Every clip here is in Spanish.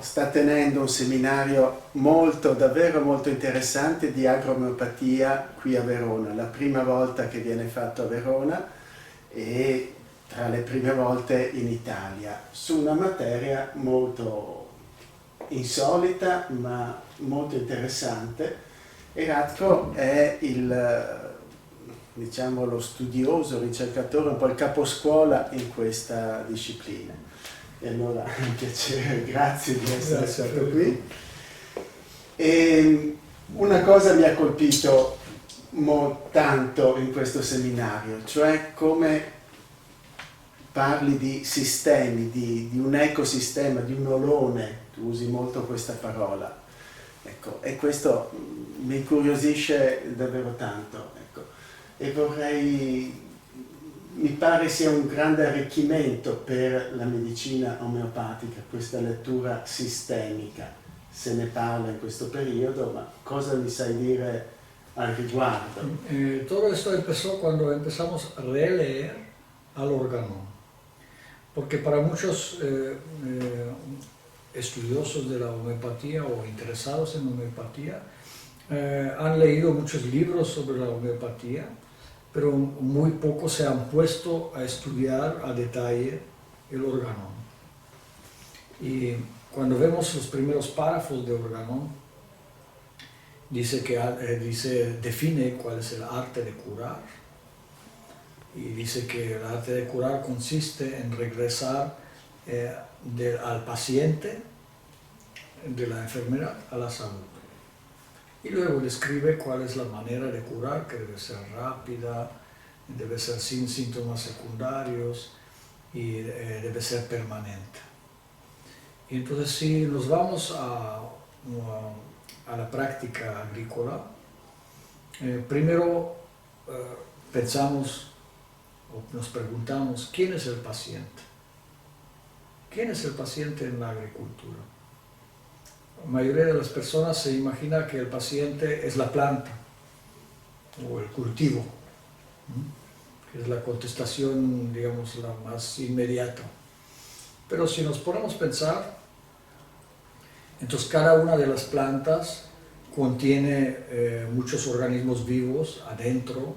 sta tenendo un seminario davvero molto interessante di agromiopatia qui a Verona, la prima volta che viene fatto a Verona e tra le prime volte in Italia, su una materia molto insolita ma molto interessante. E Ratko è diciamo, lo studioso, ricercatore, un po' il caposcuola in questa disciplina. E allora è un piacere, grazie di essere stato qui. E una cosa mi ha colpito tanto in questo seminario, cioè come parli di sistemi, di un ecosistema, di un olone, tu usi molto questa parola. Ecco, e questo mi incuriosisce davvero tanto. Ecco. E mi pare sia un grande arricchimento per la medicina omeopatica, questa lettura sistemica. Se ne parla in questo periodo, ma cosa mi sai dire al riguardo? Todo esto empezó cuando empezamos a releer al órgano, porque para muchos estudiosos de la homeopatía o interesados en homeopatía han leído muchos libros sobre la homeopatía, pero muy pocos se han puesto a estudiar a detalle el órgano. Y cuando vemos los primeros párrafos de órgano, define cuál es el arte de curar, y dice que el arte de curar consiste en regresar al paciente de la enfermedad a la salud. Y luego describe cuál es la manera de curar, que debe ser rápida, debe ser sin síntomas secundarios y debe ser permanente. Y entonces si nos vamos a la práctica agrícola, primero pensamos o nos preguntamos, ¿quién es el paciente? ¿Quién es el paciente en la agricultura? La mayoría de las personas se imagina que el paciente es la planta o el cultivo, que es la contestación, digamos, la más inmediata. Pero si nos ponemos a pensar, entonces cada una de las plantas contiene muchos organismos vivos adentro,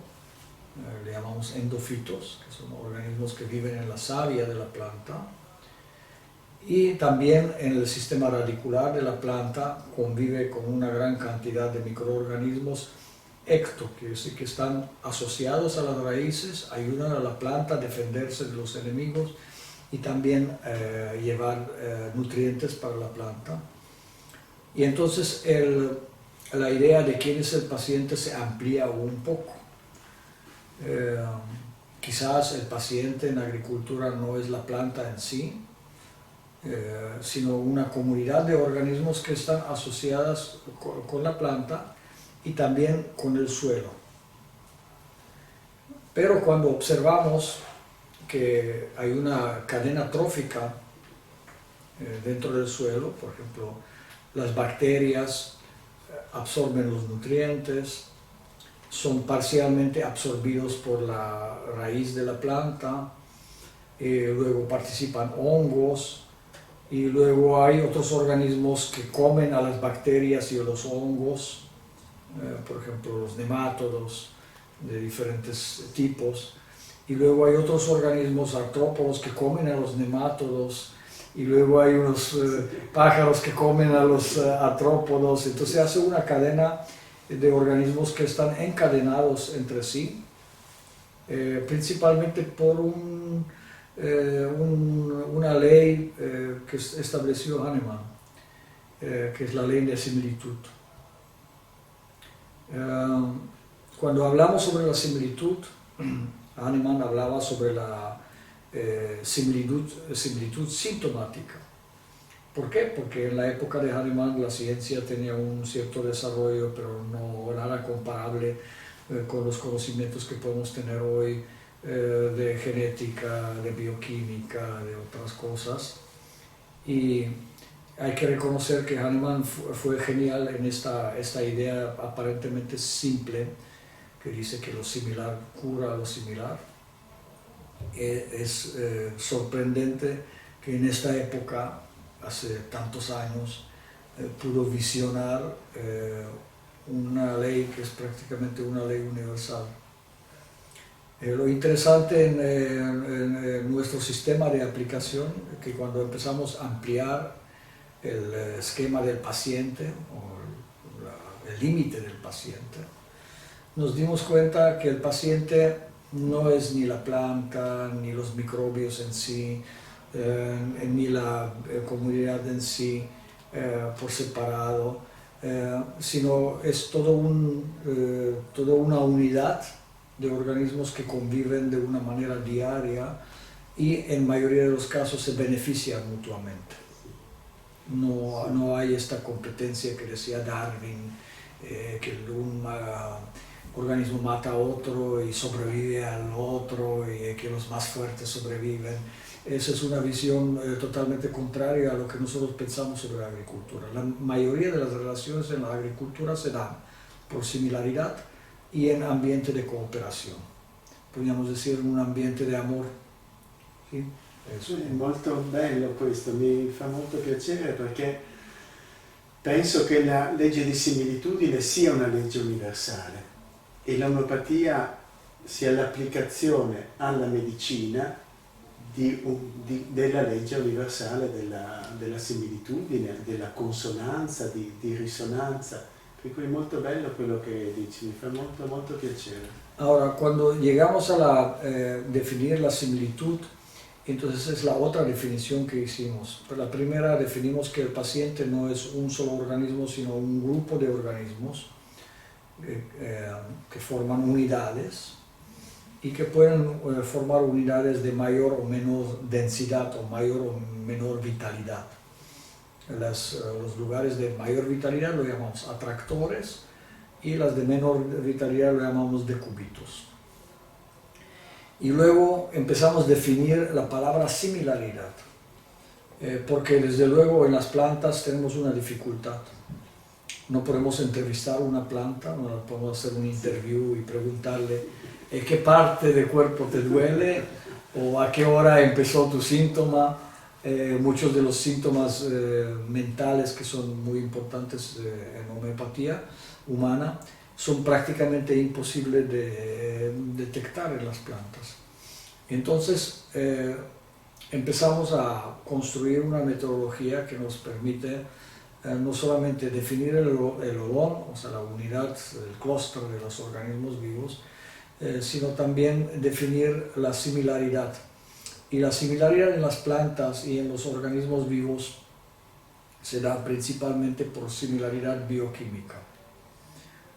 le llamamos endofitos, que son organismos que viven en la savia de la planta. Y también en el sistema radicular de la planta convive con una gran cantidad de microorganismos ecto, que es decir, que están asociados a las raíces, ayudan a la planta a defenderse de los enemigos y también llevar nutrientes para la planta. Y entonces la idea de quién es el paciente se amplía un poco. Quizás el paciente en agricultura no es la planta en sí, sino una comunidad de organismos que están asociadas con la planta y también con el suelo. Pero cuando observamos que hay una cadena trófica dentro del suelo, por ejemplo, las bacterias absorben los nutrientes, son parcialmente absorbidos por la raíz de la planta, luego participan hongos, y luego hay otros organismos que comen a las bacterias y a los hongos, por ejemplo los nemátodos de diferentes tipos, y luego hay otros organismos artrópodos que comen a los nemátodos, y luego hay unos pájaros que comen a los artrópodos. Entonces se hace una cadena de organismos que están encadenados entre sí, principalmente por una ley que estableció Hahnemann, que es la ley de similitud. Cuando hablamos sobre la similitud, Hahnemann hablaba sobre la similitud sintomática. ¿Por qué? Porque en la época de Hahnemann la ciencia tenía un cierto desarrollo, pero no nada comparable con los conocimientos que podemos tener hoy de genética, de bioquímica, de otras cosas. Y hay que reconocer que Hahnemann fue genial en esta idea aparentemente simple, que dice que lo similar cura a lo similar. Es sorprendente que en esta época hace tantos años, pudo visionar una ley que es prácticamente una ley universal. Lo interesante en nuestro sistema de aplicación es que cuando empezamos a ampliar el esquema del paciente o el límite del paciente, nos dimos cuenta que el paciente no es ni la planta, ni los microbios en sí, ni la comunidad en sí por separado, sino es toda una unidad de organismos que conviven de una manera diaria y en mayoría de los casos se benefician mutuamente. No hay esta competencia que decía Darwin, que un organismo mata a otro y sobrevive al otro y que los más fuertes sobreviven. Esa es una visión totalmente contraria a lo que nosotros pensamos sobre la agricultura. La mayoría de las relaciones en la agricultura se dan por similaridad y en ambiente de cooperación. Podríamos decir un ambiente de amor. Sì? È molto bello questo, mi fa molto piacere perché penso che la legge di similitudine sia una legge universale e l'omeopatia sia l'applicazione alla medicina della legge universale della similitudine, della consonanza, di risonanza. Per cui è molto bello quello che dici, mi fa molto molto piacere. Ahora, cuando llegamos a definir la similitud, entonces es la otra definición que hicimos. Por la primera definimos que el paciente no es un solo organismo, sino un grupo de organismos que forman unidades y que pueden formar unidades de mayor o menor densidad o mayor o menor vitalidad. Los lugares de mayor vitalidad lo llamamos atractores y las de menor vitalidad lo llamamos decúbitos. Y luego empezamos a definir la palabra similaridad, porque desde luego en las plantas tenemos una dificultad. No podemos entrevistar una planta, no podemos hacer un interview y preguntarle qué parte del cuerpo te duele o a qué hora empezó tu síntoma. Muchos de los síntomas mentales que son muy importantes en homeopatía humana son prácticamente imposibles de detectar en las plantas. Entonces empezamos a construir una metodología que nos permite no solamente definir el holón, o sea, la unidad, el clúster de los organismos vivos, sino también definir la similaridad. Y la similaridad en las plantas y en los organismos vivos se da principalmente por similaridad bioquímica,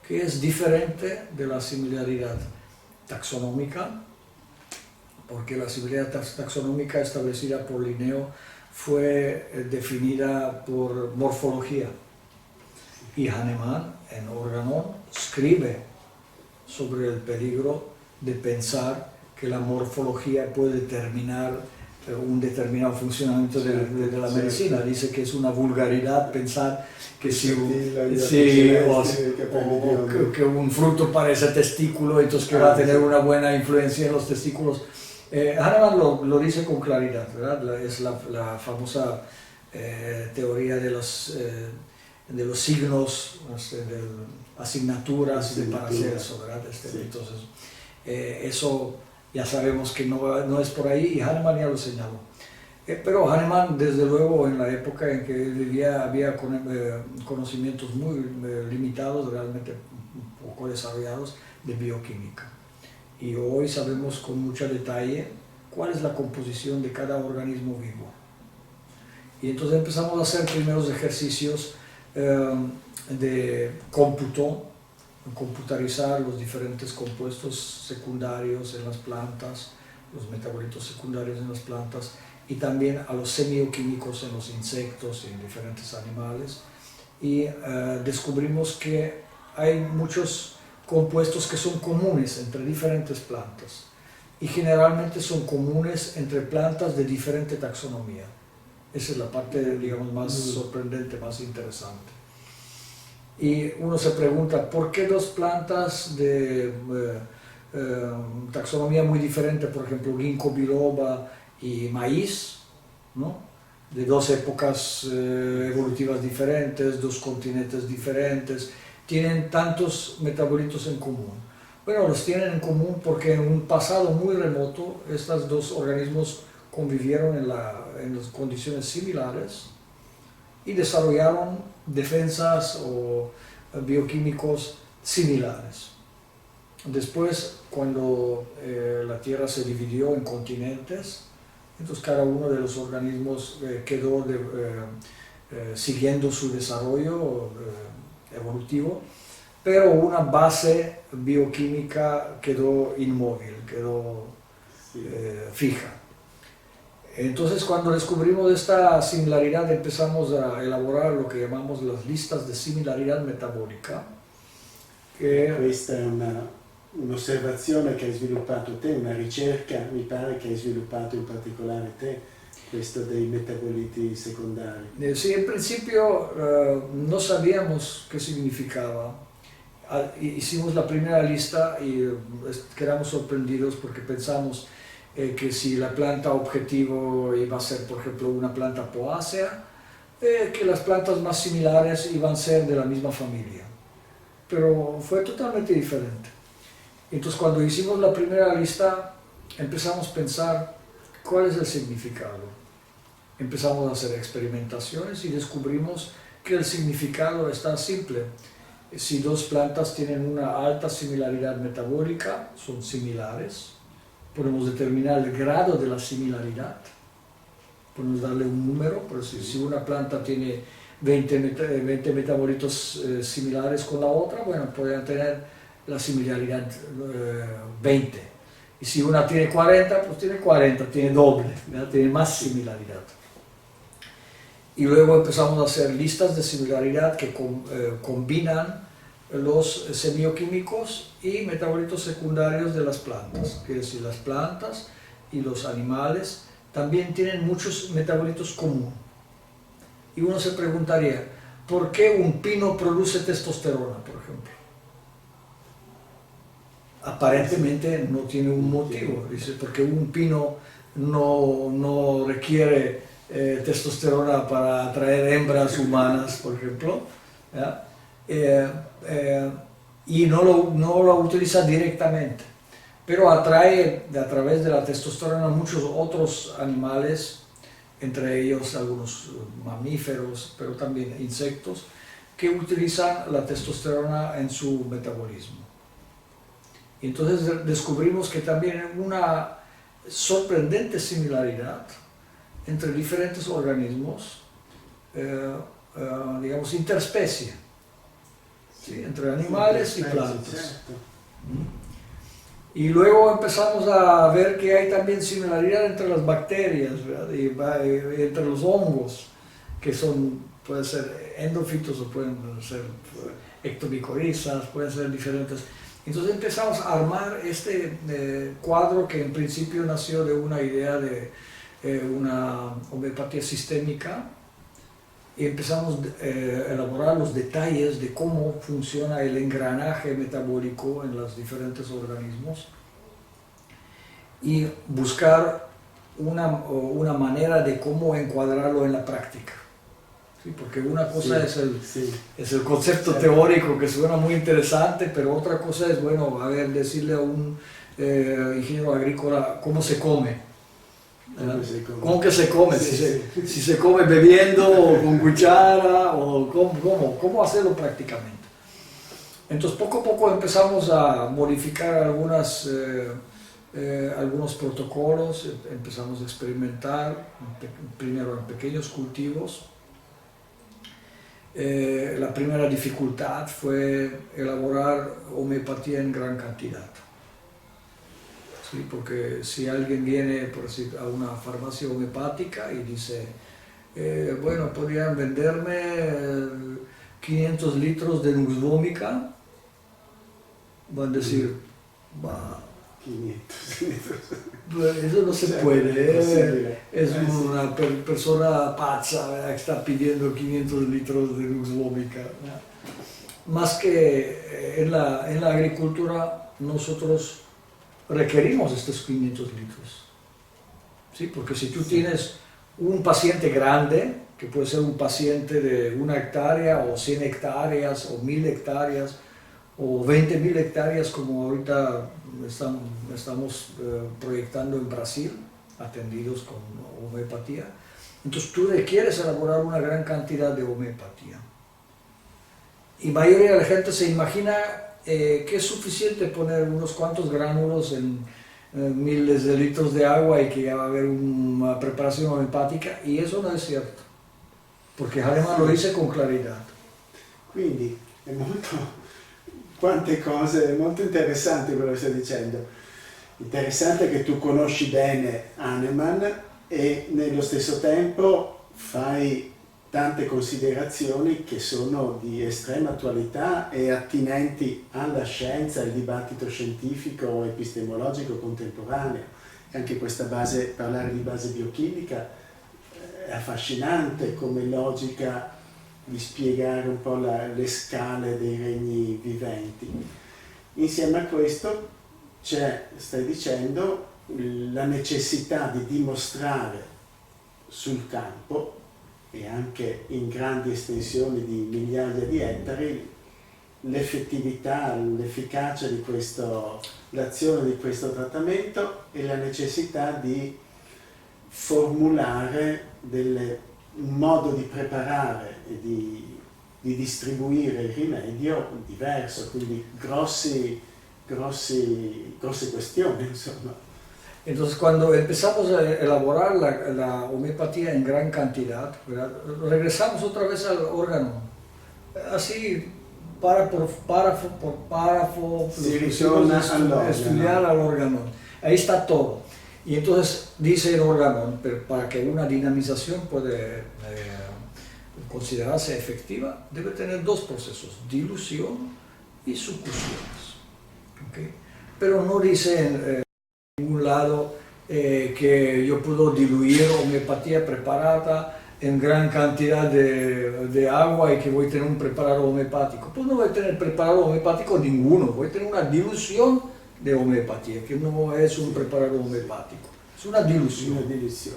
que es diferente de la similaridad taxonómica, porque la similaridad taxonómica establecida por Linneo fue definida por morfología. Y Hahnemann, en Organon, escribe sobre el peligro de pensar que la morfología puede determinar un determinado funcionamiento de la medicina. Dice que es una vulgaridad pensar que que un fruto parece testículo, entonces que va a tener una buena influencia en los testículos. Hahnemann lo dice con claridad, ¿verdad? Es la famosa teoría de los signos, de asignaturas de Paracelso, ¿verdad? Entonces, eso ya sabemos que no es por ahí y Hahnemann ya lo señaló. Pero Hahnemann, desde luego, en la época en que vivía, había conocimientos muy limitados, realmente poco desarrollados, de bioquímica. Y hoy sabemos con mucho detalle cuál es la composición de cada organismo vivo. Y entonces empezamos a hacer primeros ejercicios de cómputo, computarizar los diferentes compuestos secundarios en las plantas, los metabolitos secundarios en las plantas, y también a los semioquímicos en los insectos y en diferentes animales. Y descubrimos que hay muchos compuestos que son comunes entre diferentes plantas y generalmente son comunes entre plantas de diferente taxonomía. Esa es la parte, digamos, más sorprendente, más interesante. Y uno se pregunta, ¿por qué dos plantas de taxonomía muy diferente, por ejemplo, ginkgo biloba y maíz, ¿no? de dos épocas evolutivas diferentes, dos continentes diferentes, tienen tantos metabolitos en común. Bueno, los tienen en común porque en un pasado muy remoto estos dos organismos convivieron en las condiciones similares y desarrollaron defensas o bioquímicos similares. Después, cuando la Tierra se dividió en continentes, entonces cada uno de los organismos quedó siguiendo su desarrollo evolutivo, pero una base bioquímica quedó inmóvil, quedó fija. Entonces, cuando descubrimos esta similaridad, empezamos a elaborar lo que llamamos las listas de similaridad metabolica. Questa è un'osservazione che hai sviluppato te, una ricerca, mi pare, che hai sviluppato in particolare te, questo dei metaboliti secondari. Sí, en principio no sabíamos qué significaba. Hicimos la primera lista y quedamos sorprendidos porque pensamos que si la planta objetivo iba a ser, por ejemplo, una planta poácea, que las plantas más similares iban a ser de la misma familia. Pero fue totalmente diferente. Entonces, cuando hicimos la primera lista, empezamos a pensar cuál es el significado. Empezamos a hacer experimentaciones y descubrimos que el significado está simple. Si dos plantas tienen una alta similaridad metabólica, son similares, podemos determinar el grado de la similaridad, podemos darle un número, pero si una planta tiene 20 metabolitos similares con la otra, bueno, podrían tener la similaridad 20. Y si una tiene 40, pues tiene 40, tiene doble, ¿verdad? Tiene más similaridad. Y luego empezamos a hacer listas de similaridad que combinan los semioquímicos y metabolitos secundarios de las plantas. Quiere decir, las plantas y los animales también tienen muchos metabolitos comunes. Y uno se preguntaría, ¿por qué un pino produce testosterona, por ejemplo? Aparentemente no tiene un motivo. Dice, porque un pino no requiere testosterona para atraer hembras humanas, por ejemplo, y no lo utiliza directamente, pero atrae a través de la testosterona muchos otros animales, entre ellos algunos mamíferos, pero también insectos, que utilizan la testosterona en su metabolismo. Y entonces descubrimos que también hay una sorprendente similaridad entre diferentes organismos, digamos, interespecie, ¿sí? Entre animales y plantas. Y luego empezamos a ver que hay también similaridad entre las bacterias, ¿verdad? Y entre los hongos, que pueden ser endófitos o pueden ser ectomicorizas, pueden ser diferentes. Entonces empezamos a armar este cuadro que en principio nació de una idea de una homeopatía sistémica, y empezamos a elaborar los detalles de cómo funciona el engranaje metabólico en los diferentes organismos y buscar una manera de cómo encuadrarlo en la práctica. ¿Sí? Porque una cosa es el concepto teórico, que suena muy interesante, pero otra cosa es, bueno, decirle a un ingeniero agrícola cómo se come. ¿Cómo que se come? Si se come bebiendo o con cuchara, o cómo hacerlo prácticamente. Entonces poco a poco empezamos a modificar algunos protocolos, empezamos a experimentar, primero en pequeños cultivos. La primera dificultad fue elaborar homeopatía en gran cantidad. ¿Sí? Porque si alguien viene, por decir, a una farmacia homeopática y dice, bueno, podrían venderme 500 litros de Nux vomica, van a decir, 500 litros. Eso no se puede, es una persona pazza, ¿verdad? Que está pidiendo 500 litros de Nux vomica. Más que en la agricultura nosotros requerimos estos 500 litros, ¿sí? Porque si tú tienes un paciente grande, que puede ser un paciente de 1 hectárea o 100 hectáreas o 1000 hectáreas o 20.000 hectáreas como ahorita estamos proyectando en Brasil, atendidos con homeopatía. Entonces tú requieres elaborar una gran cantidad de homeopatía. Y la mayoría de la gente se imagina que es suficiente poner unos cuantos gránulos en miles de litros de agua y que ya va a haber una preparación homeopática, y eso no es cierto, porque Hahnemann lo dice con claridad. Quindi è molto, quante cose, è molto interessante quello che stai dicendo. Interessante che tu conosci bene Hahnemann e nello stesso tempo fai tante considerazioni che sono di estrema attualità e attinenti alla scienza, al dibattito scientifico epistemologico contemporaneo. E anche questa base, parlare di base biochimica, è affascinante come logica di spiegare un po' le scale dei regni viventi. Insieme a questo c'è, stai dicendo, la necessità di dimostrare sul campo e anche in grandi estensioni di migliaia di ettari l'effettività, l'efficacia di l'azione di questo trattamento e la necessità di formulare un modo di preparare e di distribuire il rimedio diverso, quindi grosse cuestiones, insomma. Entonces, cuando empezamos a elaborar la homeopatía en gran cantidad, ¿verdad?, regresamos otra vez al órgano, así párrafo por párrafo, estudiar al órgano. Ahí está todo. Y entonces dice el órgano, pero para que una dinamización pueda considerarse efectiva, debe tener 2 procesos, dilución y sucusiones. ¿Okay? Pero no dice en ningún lado que yo puedo diluir homeopatía preparada en gran cantidad de agua y que voy a tener un preparado homeopático. Pues no voy a tener preparado homeopático ninguno, voy a tener una dilución de homeopatía, que no es un preparado homeopático, es una dilución. Una dilución.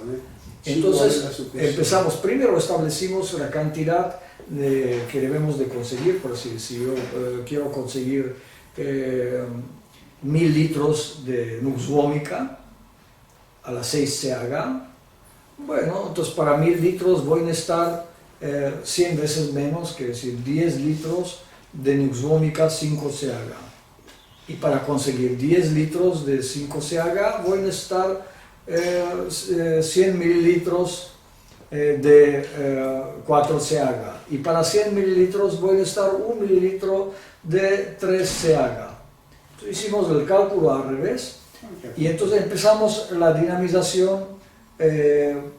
Entonces empezamos, primero establecimos la cantidad que debemos de conseguir, por decir, si yo quiero conseguir 1000 litros de nux vomica a las 6 CH, bueno, entonces para 1000 litros voy a necesitar 100 veces menos, que decir 10 litros de nux vomica 5 CH. Y para conseguir 10 litros de 5 CH voy a necesitar 100 mililitros de 4 CH. Y para 100 mililitros voy a necesitar 1 mililitro de 3 CH. Entonces hicimos el cálculo al revés y entonces empezamos la dinamización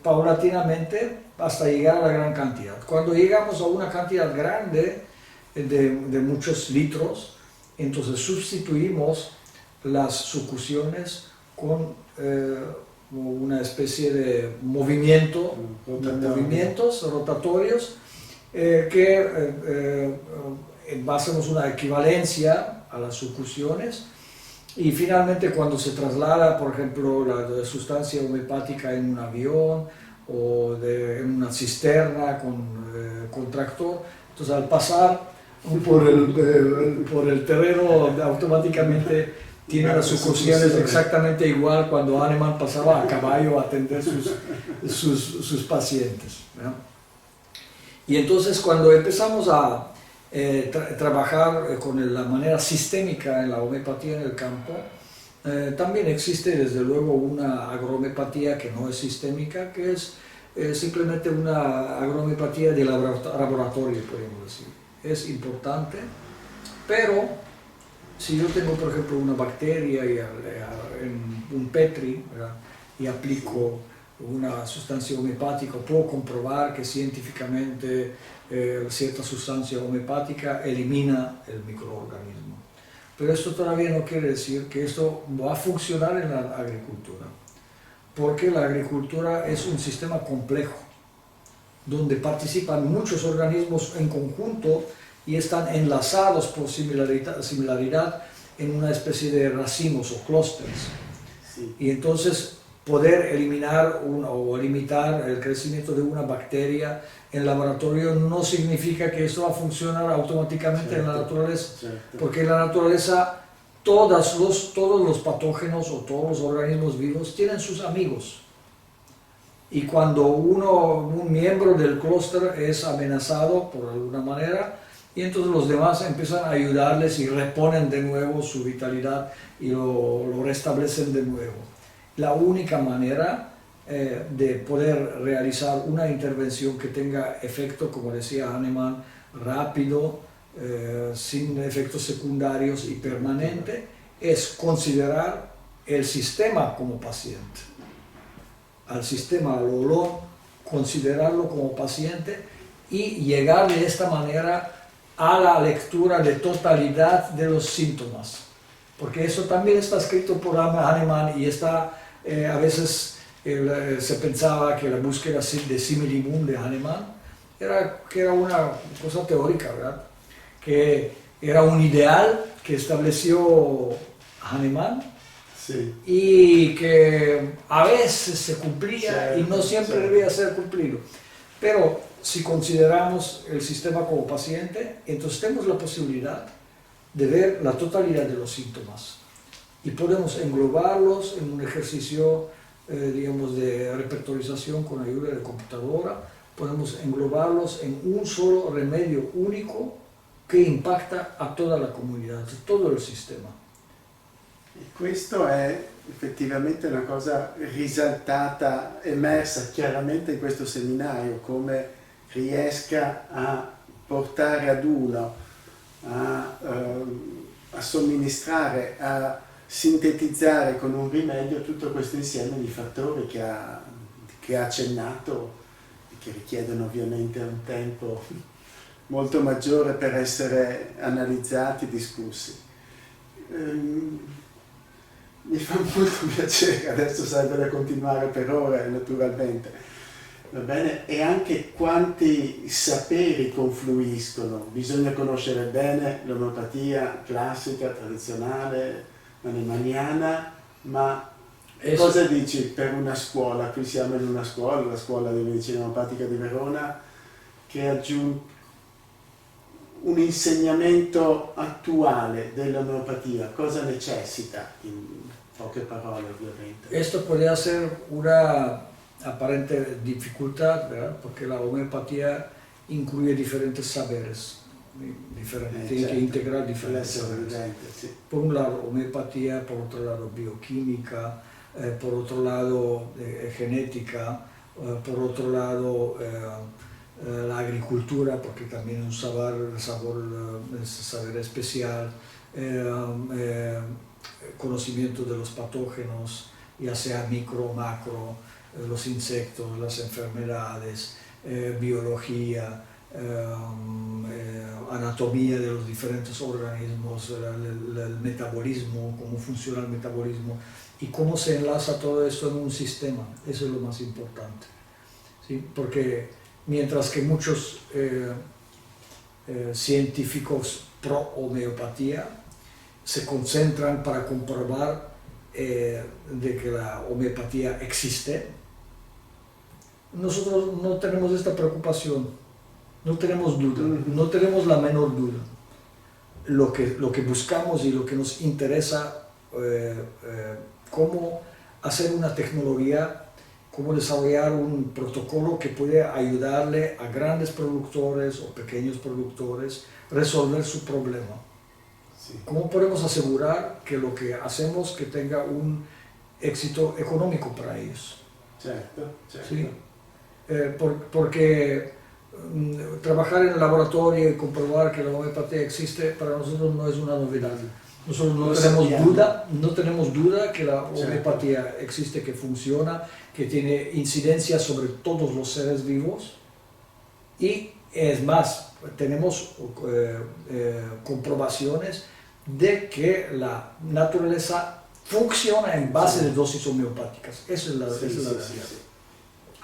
paulatinamente hasta llegar a la gran cantidad. Cuando llegamos a una cantidad grande de muchos litros, entonces sustituimos las sucusiones con una especie de movimientos rotatorios que hacemos una equivalencia a las sucusiones, y finalmente cuando se traslada, por ejemplo, la sustancia homeopática en un avión o en una cisterna con tractor, entonces al pasar por el terreno automáticamente tiene las sucusiones exactamente igual cuando Hahnemann pasaba a caballo a atender sus pacientes, ¿no? Y entonces cuando empezamos a trabajar con la manera sistémica en la homeopatía en el campo, también existe desde luego una agrohomeopatía que no es sistémica, que es simplemente una agrohomeopatía de laboratorio, podemos decir. Es importante, pero si yo tengo, por ejemplo, una bacteria en un Petri, ¿verdad?, y aplico una sustancia homeopática, puedo comprobar que científicamente cierta sustancia homeopática elimina el microorganismo. Pero esto todavía no quiere decir que esto va a funcionar en la agricultura, porque la agricultura es un sistema complejo, donde participan muchos organismos en conjunto y están enlazados por similaridad en una especie de racimos o clústeres. Sí. Y entonces poder eliminar o limitar el crecimiento de una bacteria en laboratorio no significa que eso va a funcionar automáticamente en la naturaleza, porque en la naturaleza todos los patógenos o todos los organismos vivos tienen sus amigos. Y cuando un miembro del clúster es amenazado por alguna manera, y entonces los demás empiezan a ayudarles y reponen de nuevo su vitalidad y lo restablecen de nuevo. La única manera de poder realizar una intervención que tenga efecto, como decía Hahnemann, rápido, sin efectos secundarios y permanente, es considerar el sistema como paciente. Al sistema, al olor, considerarlo como paciente y llegar de esta manera a la lectura de totalidad de los síntomas. Porque eso también está escrito por Hahnemann y está, a veces se pensaba que la búsqueda de Similimund de Hahnemann era una cosa teórica, ¿verdad? Que era un ideal que estableció Hahnemann, sí, y que a veces se cumplía y no siempre sí, debía ser cumplido. Pero si consideramos el sistema como paciente, entonces tenemos la posibilidad de ver la totalidad de los síntomas y podemos englobarlos en un ejercicio, digamos, de repertorización con ayuda de computadora. Podemos englobarlos en un solo remedio único che impacta a tutta la comunità, a tutto il sistema. E questo è effettivamente una cosa risaltata, emersa chiaramente in questo seminario, come riesca a portare ad uno, a somministrare, a sintetizzare con un rimedio tutto questo insieme di fattori che ha accennato e che richiedono ovviamente un tempo molto maggiore per essere analizzati, discussi. Mi fa molto piacere, adesso sarebbe da continuare per ore naturalmente, va bene? E anche quanti saperi confluiscono, bisogna conoscere bene l'omeopatia classica, tradizionale, hahnemanniana, ma cosa dici per una scuola? Qui siamo in una scuola, la scuola di medicina omeopatica di Verona, che ha aggiunto un insegnamento attuale dell'omeopatia, cosa necessita, in poche parole ovviamente. Esto podría ser una aparente dificultad, ¿verdad? Porque la homeopatía incluye diferentes saberes, tiene que integrar diferentes saberes. Sí. Por un lado homeopatía, por otro lado bioquímica, por otro lado genética, por otro lado la agricultura, porque también es un saber especial, conocimiento de los patógenos, ya sea micro o macro, los insectos, las enfermedades, biología, anatomía de los diferentes organismos, el metabolismo, cómo funciona el metabolismo y cómo se enlaza todo esto en un sistema. Eso es lo más importante, ¿sí? Porque mientras que muchos científicos pro homeopatía se concentran para comprobar de que la homeopatía existe, nosotros no tenemos esta preocupación, no tenemos duda, no tenemos la menor duda. Lo que buscamos y lo que nos interesa, cómo hacer una tecnología, cómo desarrollar un protocolo que puede ayudarle a grandes productores o pequeños productores a resolver su problema. Sí. ¿Cómo podemos asegurar que lo que hacemos que tenga un éxito económico para ellos? Certo. ¿Sí? Porque trabajar en el laboratorio y comprobar que la homeopatía existe para nosotros no es una novedad. Nosotros no tenemos duda que la homeopatía existe, que funciona, que tiene incidencia sobre todos los seres vivos y es más, tenemos comprobaciones de que la naturaleza funciona en base de dosis homeopáticas. Esa es la realidad.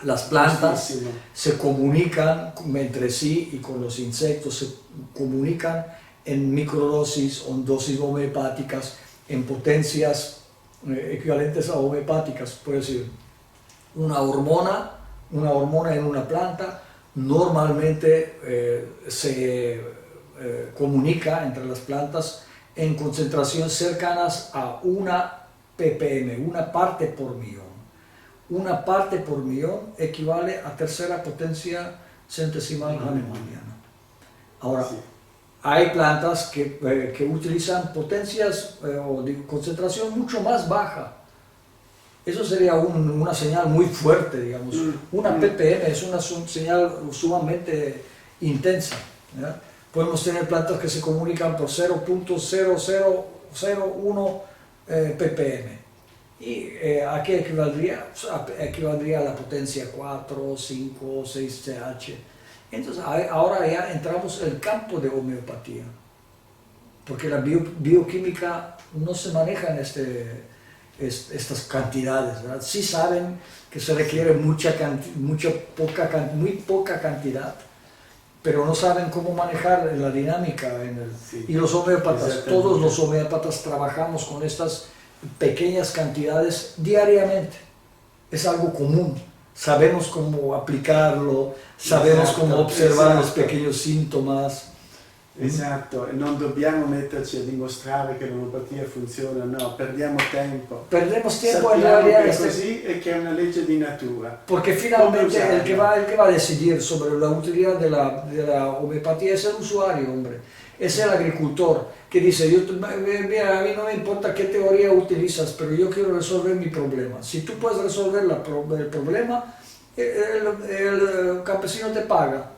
Las plantas se comunican entre sí y con los insectos se comunican en microdosis o en dosis homeopáticas, en potencias equivalentes a homeopáticas, puede decir, una hormona en una planta normalmente se comunica entre las plantas en concentraciones cercanas a una ppm, una parte por millón. Una parte por millón equivale a tercera potencia centesimal hahnemanniana. Ahora, sí, hay plantas que utilizan potencias o de concentración mucho más baja. Eso sería una señal muy fuerte, digamos. Una ppm es una señal sumamente intensa, ¿ya? Podemos tener plantas que se comunican por 0.0001 ppm. ¿Y a qué equivaldría? Equivaldría a la potencia 4, 5, 6 CH. Entonces ahora ya entramos en el campo de homeopatía, porque la bioquímica no se maneja en estas cantidades, ¿verdad? Sí saben que se requiere muy poca cantidad, pero no saben cómo manejar la dinámica sí. Y los homeópatas, todos los homeópatas trabajamos con estas pequeñas cantidades diariamente. Es algo común. Sabemos cómo aplicarlo, sabemos cómo observar los pequeños síntomas. Esatto, e non dobbiamo metterci a dimostrare che l'omeopatia funziona, no, perdiamo tempo. Perdemos tiempo en realidad. Che è così e che è una legge di natura. Porque finalmente el que va a decidir sobre la utilidad de la homeopatía es el usuario, hombre. Es el agricultor que dice, mira, a mí no me importa qué teoría utilizas, pero yo quiero resolver mi problema. Si tú puedes resolver el problema, el campesino te paga.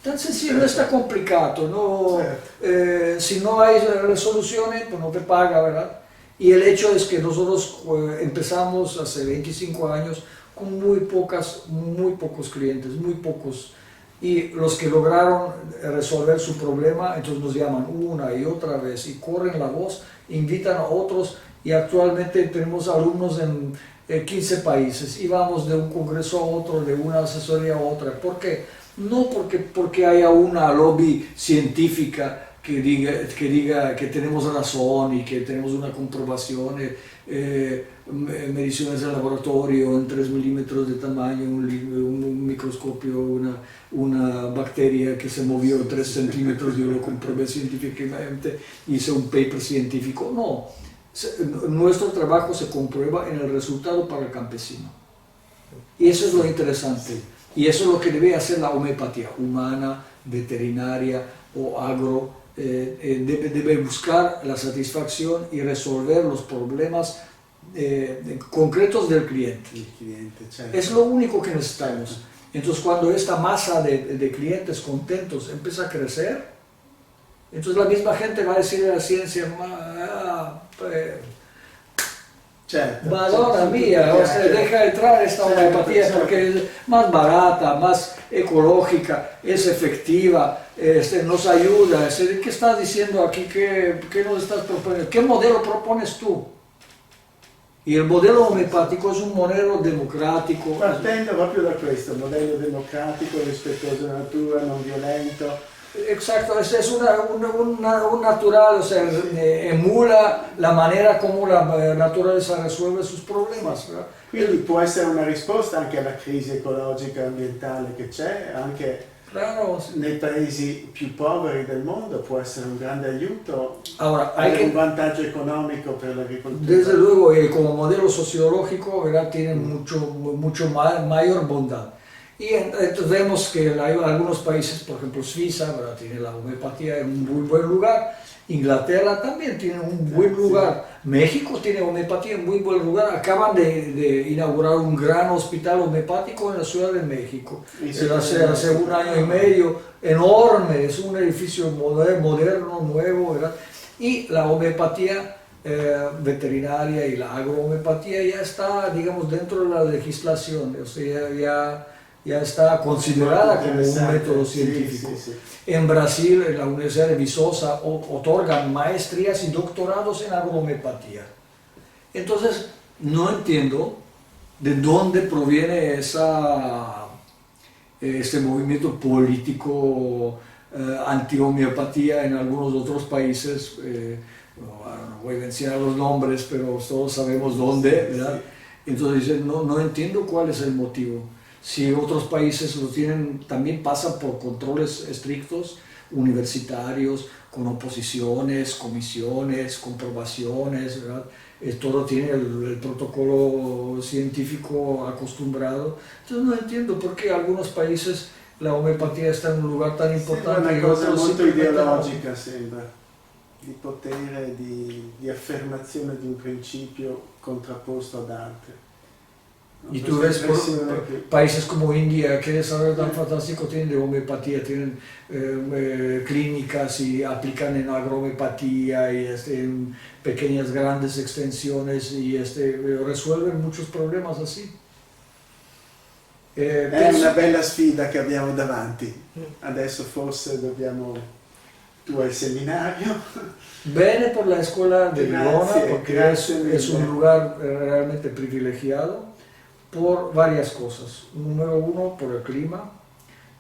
Tan sencillo, no está complicado, no, si no hay resoluciones, pues no te paga, ¿verdad? Y el hecho es que nosotros empezamos hace 25 años con muy pocos clientes, muy pocos. Y los que lograron resolver su problema, entonces nos llaman una y otra vez y corren la voz, invitan a otros y actualmente tenemos alumnos en 15 países y vamos de un congreso a otro, de una asesoría a otra. ¿Por qué? No porque haya una lobby científica que diga que tenemos razón y que tenemos una comprobación, mediciones de laboratorio en 3 milímetros de tamaño, un microscopio, una bacteria que se movió 3 centímetros, yo lo comprobé científicamente, hice un paper científico. No, nuestro trabajo se comprueba en el resultado para el campesino. Y eso es lo interesante. Y eso es lo que debe hacer la homeopatía humana, veterinaria o agro. Debe buscar la satisfacción y resolver los problemas concretos del cliente. Certo. Es lo único que necesitamos. Entonces, cuando esta masa de clientes contentos empieza a crecer, entonces la misma gente va a decir a la ciencia, certo, Madonna mía, o sea, deja entrar esta homeopatía porque es más barata, más ecológica, es efectiva, nos ayuda. ¿Qué estás diciendo aquí? ¿Qué nos estás proponiendo? ¿Qué modelo propones tú? Y el modelo homeopático es un modelo democrático. Partendo proprio da questo, modello democratico, rispettoso della natura, non violento. Exacto, es un natural, o sea, emula la manera como la naturaleza resuelve sus problemas, ¿verdad? Quindi può essere una risposta anche alla crisi ecologica e ambientale che c'è, anche nei paesi più poveri del mondo può essere un grande aiuto. Ahora, un vantaggio económico per l'agricoltura. Desde luego, como modelo sociológico, ¿verdad? Tiene mucho mayor bondad. Y entonces vemos que hay algunos países, por ejemplo Suiza, ¿verdad? Tiene la homeopatía en un muy buen lugar, Inglaterra también tiene un buen lugar, sí. México tiene homeopatía en muy buen lugar, acaban de inaugurar un gran hospital homeopático en la Ciudad de México, hace un año y medio, enorme, es un edificio moderno, nuevo, ¿verdad? Y la homeopatía veterinaria y la agrohomeopatía ya está, digamos, dentro de la legislación, o sea, ya está considerada como un método científico. Sí. En Brasil, en la Universidad de Viçosa, otorgan maestrías y doctorados en agrohomeopatía. Entonces, no entiendo de dónde proviene este movimiento político anti-homeopatía en algunos otros países. no voy a mencionar los nombres, pero todos sabemos dónde, ¿verdad? Entonces dicen, no entiendo cuál es el motivo. Si otros países lo tienen, también pasan por controles estrictos, universitarios, con oposiciones, comisiones, comprobaciones, ¿verdad? Todo tiene el protocolo científico acostumbrado. Entonces no entiendo por qué algunos países la homeopatía está in un lugar tan importante. È una cosa molto ideologica, sembra, di potere, di affermazione di un principio contrapposto ad altri. Y tú ves países como India, que desarrollo tan fantástico, tienen de homeopatía, tienen clínicas y aplican en agrohomeopatía y en pequeñas, grandes extensiones y resuelven muchos problemas así. È una bella sfida che abbiamo davanti. Adesso forse dobbiamo... Tu hai il seminario. Bene por la escuela de Verona, porque es un lugar realmente privilegiado. Por varias cosas. Número 1, por el clima.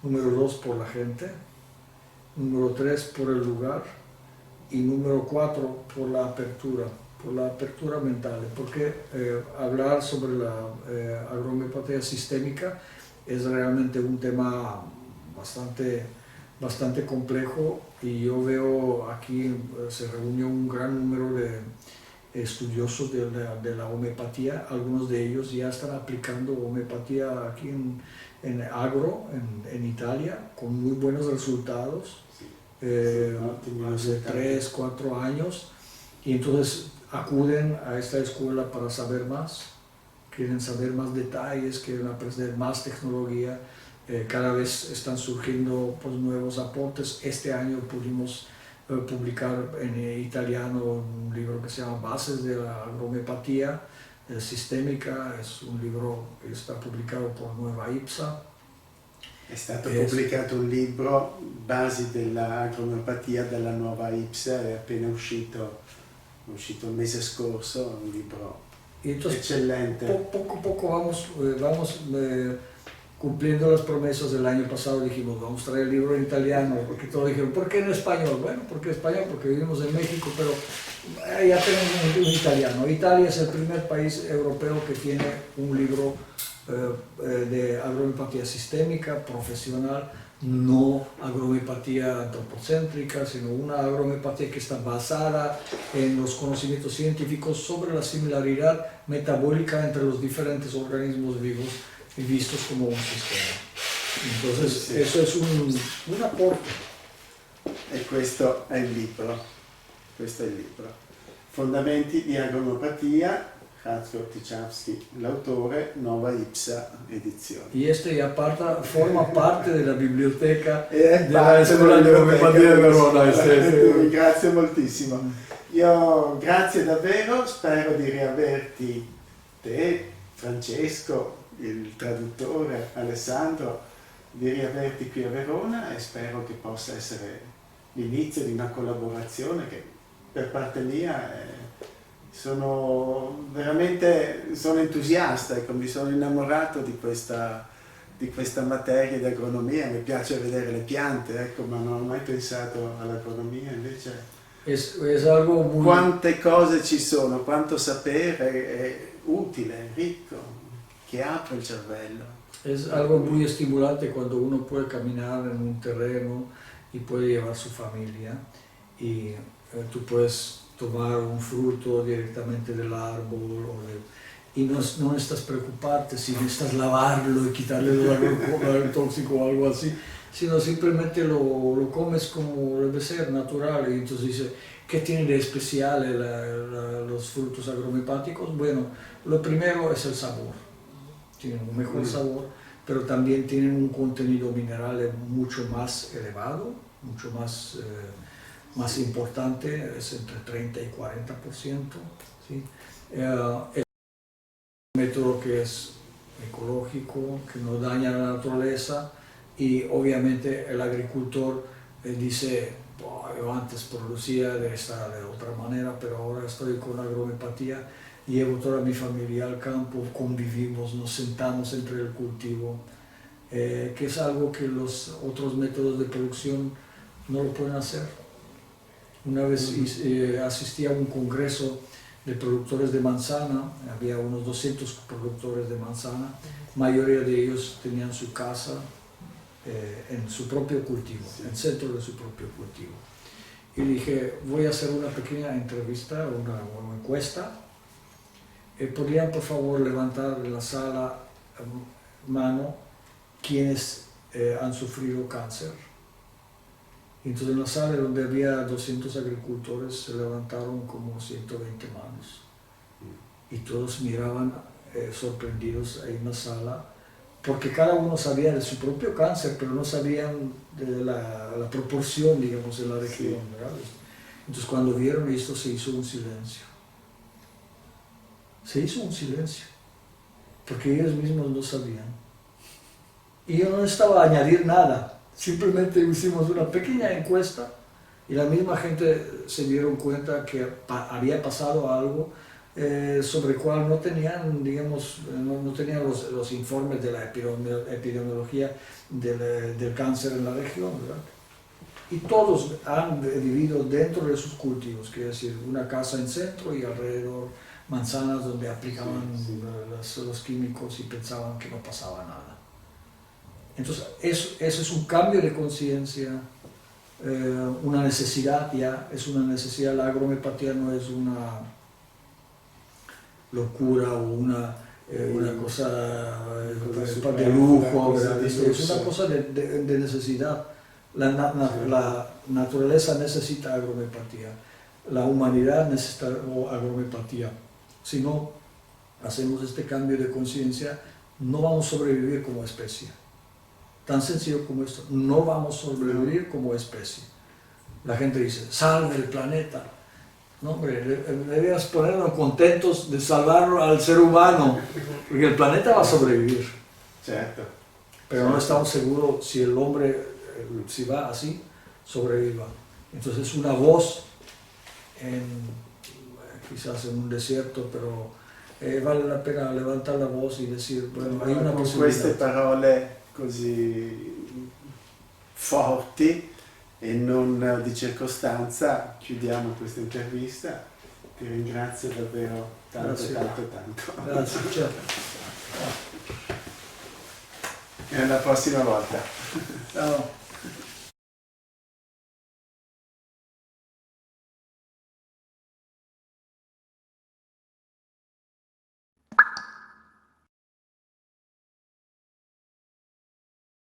Número 2, por la gente. Número 3, por el lugar. Y número 4, por la apertura mental. Porque hablar sobre la agrohomeopatía sistémica es realmente un tema bastante complejo, y yo veo aquí se reunió un gran número de estudiosos de la homeopatía. Algunos de ellos ya están aplicando homeopatía aquí en agro, en Italia, con muy buenos resultados, hace 3, 4 años, y entonces acuden a esta escuela para saber más, quieren saber más detalles, quieren aprender más tecnología. Cada vez están surgiendo pues, nuevos aportes. Este año pudimos publicar en italiano un libro que se llama Bases de la agrohomeopatía sistemica. Es un libro che está publicado por Nuova Ipsa. È stato pubblicato un libro, Basi dell'agromeopatia, dalla Nuova Ipsa, è appena uscito il mese scorso, un libro eccellente. Poco a poco vamos cumpliendo las promesas del año pasado. Dijimos, vamos a traer el libro en italiano, porque todos dijeron, ¿por qué en español? Bueno, ¿por qué en español? Porque vivimos en México, pero ya tenemos un italiano. Italia es el primer país europeo que tiene un libro de agrohomeopatía sistémica, profesional, no agrohomeopatía antropocéntrica, sino una agrohomeopatía que está basada en los conocimientos científicos sobre la similaridad metabólica entre los diferentes organismos vivos vistos como un sistema. Entonces, eso es un aporte. E questo è il libro. Fondamenti di agromeopatia, Hans Gortychowski, l'autore, Nuova Ipsa edizione. Y ya forma parte della biblioteca della Scuola di Omeopatia di Verona. Grazie moltissimo. Io grazie davvero, spero di riaverti te, Francesco, il traduttore Alessandro, di riaverti qui a Verona, e spero che possa essere l'inizio di una collaborazione che per parte mia sono entusiasta, ecco, mi sono innamorato di questa materia di agronomia. Mi piace vedere le piante, ecco, ma non ho mai pensato all'agronomia, invece es algo muy... Quante cose ci sono, quanto sapere è utile, ricco, che apre il cervello. Es algo muy estimulante cuando uno puede caminar en un terreno y puede llevar su familia, y tú puedes tomar un fruto directamente del árbol, y no necesitas preocuparte si necesitas lavarlo y quitarle el tóxico o algo así, sino simplemente lo comes como debe ser, natural. Y entonces dice, ¿qué tiene de especial los frutos agrohomeopáticos? Bueno, lo primero es el sabor. Tienen un mejor sabor, pero también tienen un contenido mineral mucho más elevado, mucho más importante, es entre 30 y 40%. ¿Sí? Es un método que es ecológico, que no daña la naturaleza, y obviamente el agricultor dice, yo antes producía de otra manera, pero ahora estoy con agrohomeopatía, llevo toda mi familia al campo, convivimos, nos sentamos entre el cultivo, que es algo que los otros métodos de producción no lo pueden hacer. Una vez asistí a un congreso de productores de manzana, había unos 200 productores de manzana, mayoría de ellos tenían su casa en su propio cultivo, en el centro de su propio cultivo. Y dije, voy a hacer una pequeña entrevista, una encuesta. ¿Podrían por favor levantar en la sala mano quienes han sufrido cáncer? Y entonces en la sala donde había 200 agricultores se levantaron como 120 manos. Y todos miraban sorprendidos ahí en la sala, porque cada uno sabía de su propio cáncer, pero no sabían de la proporción, digamos, de la región, ¿verdad? Entonces cuando vieron esto se hizo un silencio. Se hizo un silencio, porque ellos mismos no sabían. Y yo no necesitaba añadir nada, simplemente hicimos una pequeña encuesta y la misma gente se dieron cuenta que había pasado algo sobre el cual no tenían, digamos, no tenían los informes de la epidemiología del cáncer en la región, ¿verdad? Y todos han vivido dentro de sus cultivos, quiere decir, una casa en centro y alrededor manzanas donde aplicaban los químicos y pensaban que no pasaba nada. Entonces, eso es un cambio de conciencia, una necesidad ya, es una necesidad. La agrohomeopatía no es una locura o una cosa de lujo, es una cosa de necesidad. La naturaleza necesita agrohomeopatía, la humanidad necesita agrohomeopatía. Si no hacemos este cambio de conciencia, no vamos a sobrevivir como especie. Tan sencillo como esto, no vamos a sobrevivir como especie. La gente dice, salve el planeta. No, hombre, debemos ponernos contentos de salvarlo al ser humano, porque el planeta va a sobrevivir. Certo. Pero no estamos seguros si el hombre, si va así, sobreviva. Entonces es una voz, quizás en un desierto, pero vale la pena levantar la voz y decir, bueno, hay una Con possibilità. queste parole così forti e non di circostanza chiudiamo questa intervista. Ti ringrazio davvero tanto. Grazie, certo. E alla prossima volta. Ciao.